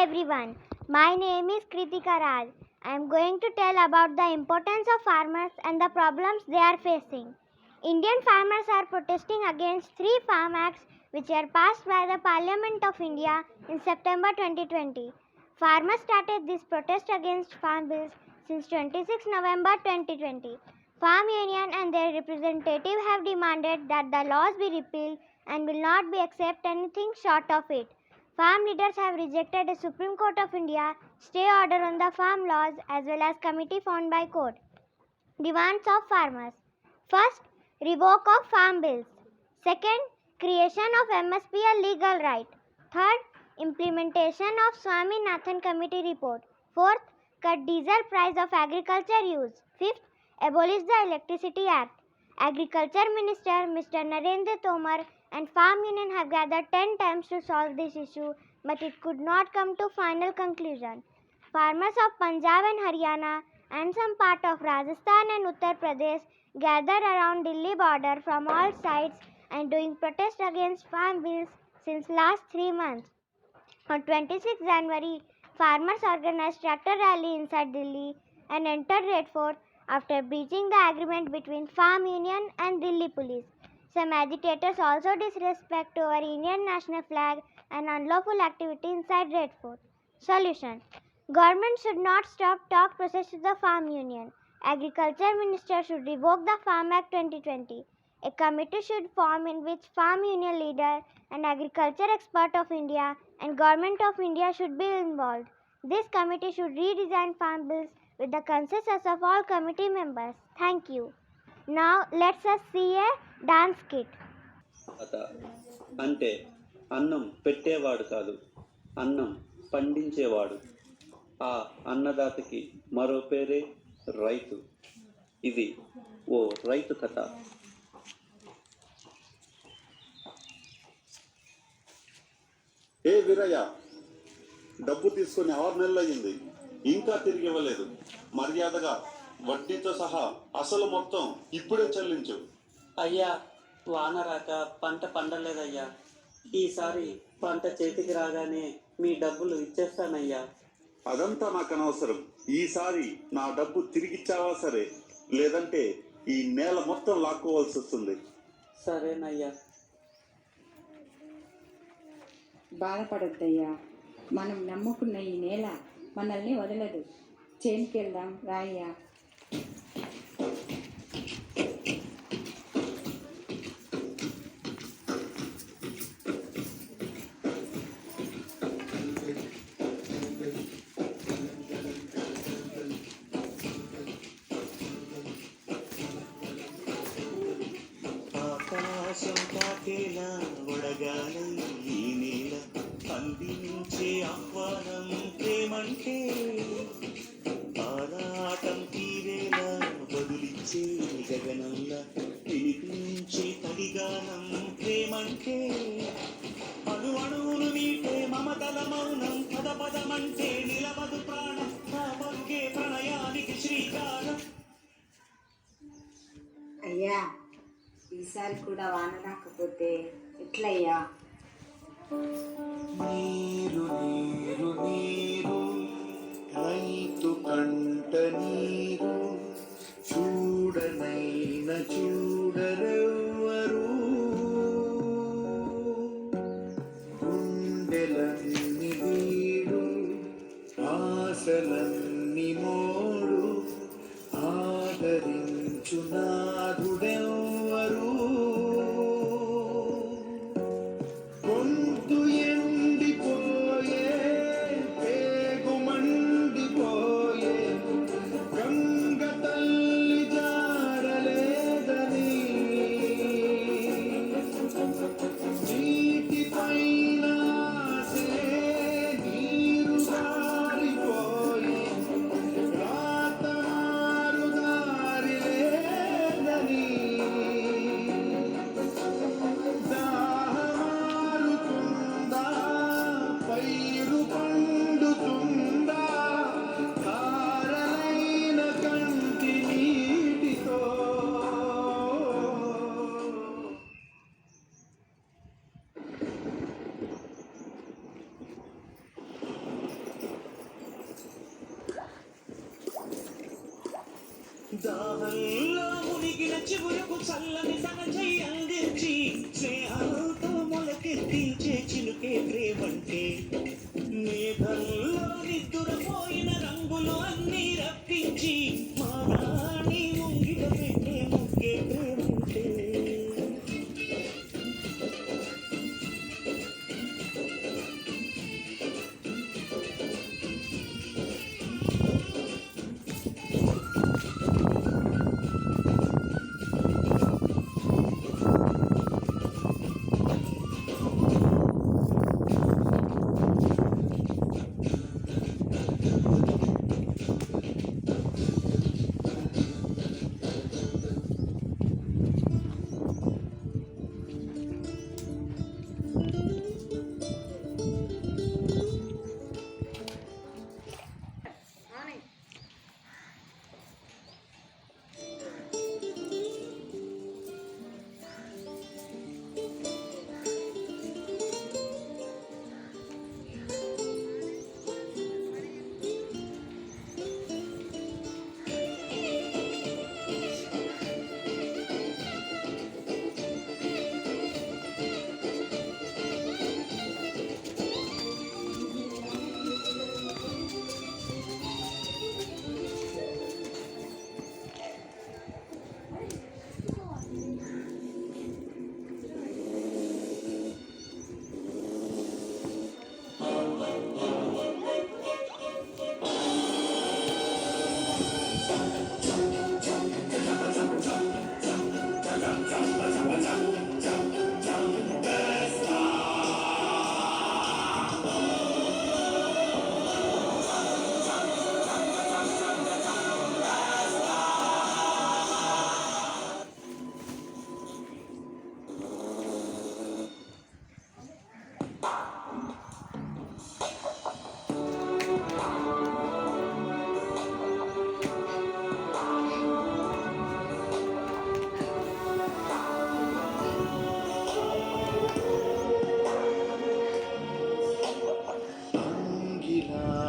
everyone, my name is Kritika Raj. I am going to tell about the importance of farmers and the problems they are facing. Indian farmers are protesting against three farm acts which were passed by the Parliament of India in September 2020. Farmers started this protest against farm bills since 26 November 2020. Farm Union and their representative have demanded that the laws be repealed and will not be accept anything short of it. Farm leaders have rejected a Supreme Court of India stay order on the farm laws as well as committee formed by court. Demands of farmers. First, revoke of farm bills. Second, creation of MSP a legal right. Third, implementation of Swaminathan Committee report. Fourth, cut diesel price of agriculture use. Fifth, abolish the Electricity Act. Agriculture Minister Mr. Narendra Tomar and Farm Union have gathered 10 times to solve this issue, but it could not come to final conclusion. Farmers of Punjab and Haryana and some part of Rajasthan and Uttar Pradesh gathered around Delhi border from all sides and doing protest against farm bills since last 3 months. On 26 January, farmers organized tractor rally inside Delhi and entered Red Fort after breaching the agreement between Farm Union and Delhi police. Some agitators also disrespect our Indian national flag and unlawful activity inside Red Fort. Solution. Government should not stop talk process with the Farm Union. Agriculture Minister should revoke the Farm Act 2020. A committee should form in which Farm Union leader and agriculture expert of India and Government of India should be involved. This committee should redesign farm bills with the consensus of all committee members. Thank you. Now let's us see a dance skit. అంటే అన్నం పెట్టేవాడు కాదు, అన్నం పండించేవాడు. ఆ అన్నదాతకి మరో పేరే రైతు. ఇది ఓ రైతు కథ. ఏ వీరయ్య, డబ్బు తీసుకుని 6 నెలలు అయ్యింది, ఇంకా తిరిగి ఇవ్వలేదు. మర్యాదగా వడ్డీతో సహా అసలు మొత్తం ఇప్పుడే చెల్లించు. అయ్యా, వాన రాక పంట పండలేదయ్యా. ఈసారి పంట చేతికి రాగానే మీ డబ్బులు ఇచ్చేస్తానయ్యా. అదంతా నాకు అనవసరం. ఈసారి నా డబ్బు తిరిగిచ్చావా సరే, లేదంటే ఈ నేల మొత్తం లాక్కోవాల్సి వస్తుంది. సరేనయ్యా. బాధపడొద్దయ్యా, మనం నమ్ముకున్న ఈ నేల మనల్ని వదలదు. చేనుకి వెళ్దాం రాయ్యా. ఆకాశం తాకేలా ఒడగాలై ఈ నేల అందించే ఆహ్వానం ప్రేమంటే, ఆరాటం తీరేలా బదులిచ్చే గగనంలా వినిపించే తడిగానం ప్రేమంటే, అణు అణువును మీటే మమతల మౌనం పద పదమంటే నిలవదు ప్రాణం నా బతుకే ప్రణయానికి శ్రీకారం. అయ్యా, ఈసారి కూడా వాన రాకపోతే ఎట్లయ్యా? నీరు నీరు నీరు రైతు కంట నీరు, చూడనైన చూడరెవ్వరు. గుండెలన్ని వీడు ఆశలన్ని మోడు, ఆదరించు నాదుడెవ్వరు. గొంతు ఎండి దాహంలో మునిగిన చివురకు చల్లని తన చెయ్యి అందించి స్నేహాలతో మొలకెత్తించే చిలుకే ప్రేమంటే మేఘంలో నిద్దురపోయిన రంగులు అన్నీ రప్పించి మానాన్ని ముంగిట పెట్టే ముగ్గే ప్రేమంటే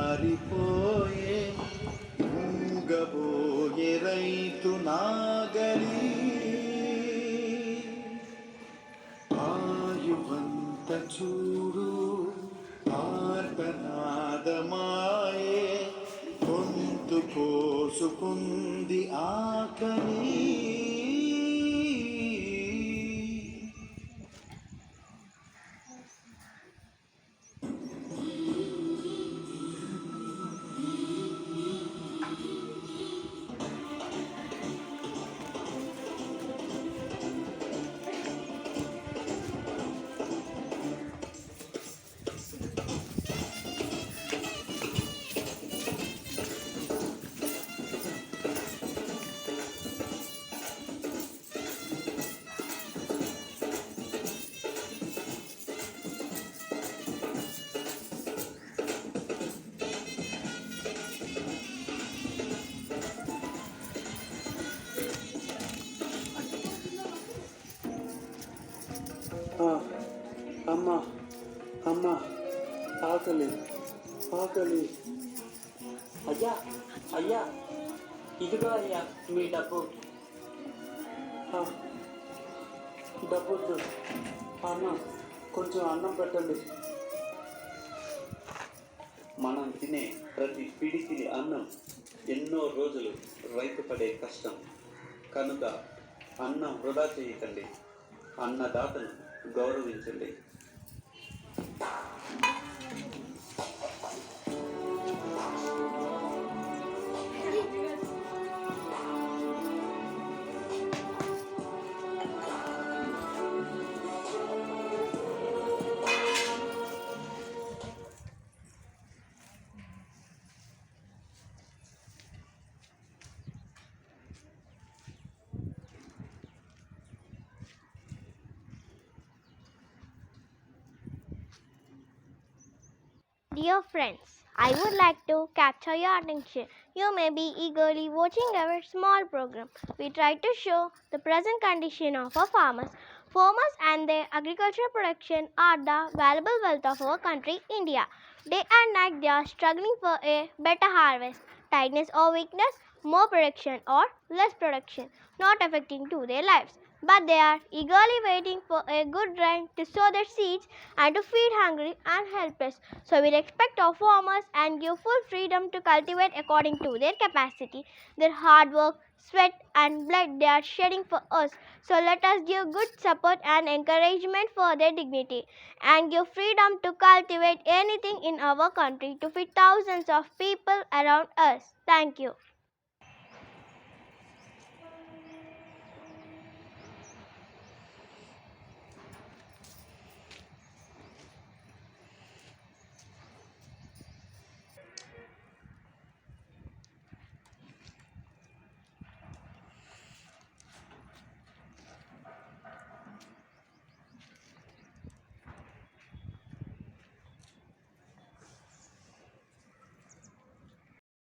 అంగిలారిపోయే ఊగబోయే రైతు నాగలి ఆయువంత చూడు ఆర్తనాదమాయే గొంతు కోసుకుంది ఆకలి అమ్మా అమ్మా ఆకలి ఆకలి. అయ్యా అయ్యా ఇదిగో అయ్యా మీ డబ్బు. డబ్బొద్దు అన్న, కొంచెం అన్నం పెట్టండి. మనం తినే ప్రతి పిడికిలి అన్నం ఎన్నో రోజులు రైతు పడే కష్టం కనుక అన్నం వృధా చేయకండి. అన్నదాతను గౌరవించండి. Dear friends, I would like to capture your attention. You may be eagerly watching our small program. We try to show the present condition of our farmers. Farmers and their agricultural production are the valuable wealth of our country, India. Day and night they are struggling for a better harvest. Tiredness or weakness, more production or less production, not affecting to their lives. But they are eagerly waiting for a good rain to sow their seeds and to feed hungry and helpless. So we respect our farmers and give full freedom to cultivate according to their capacity. Their hard work, sweat and blood they are shedding for us. So let us give good support and encouragement for their dignity and give freedom to cultivate anything in our country to feed thousands of people around us. Thank you.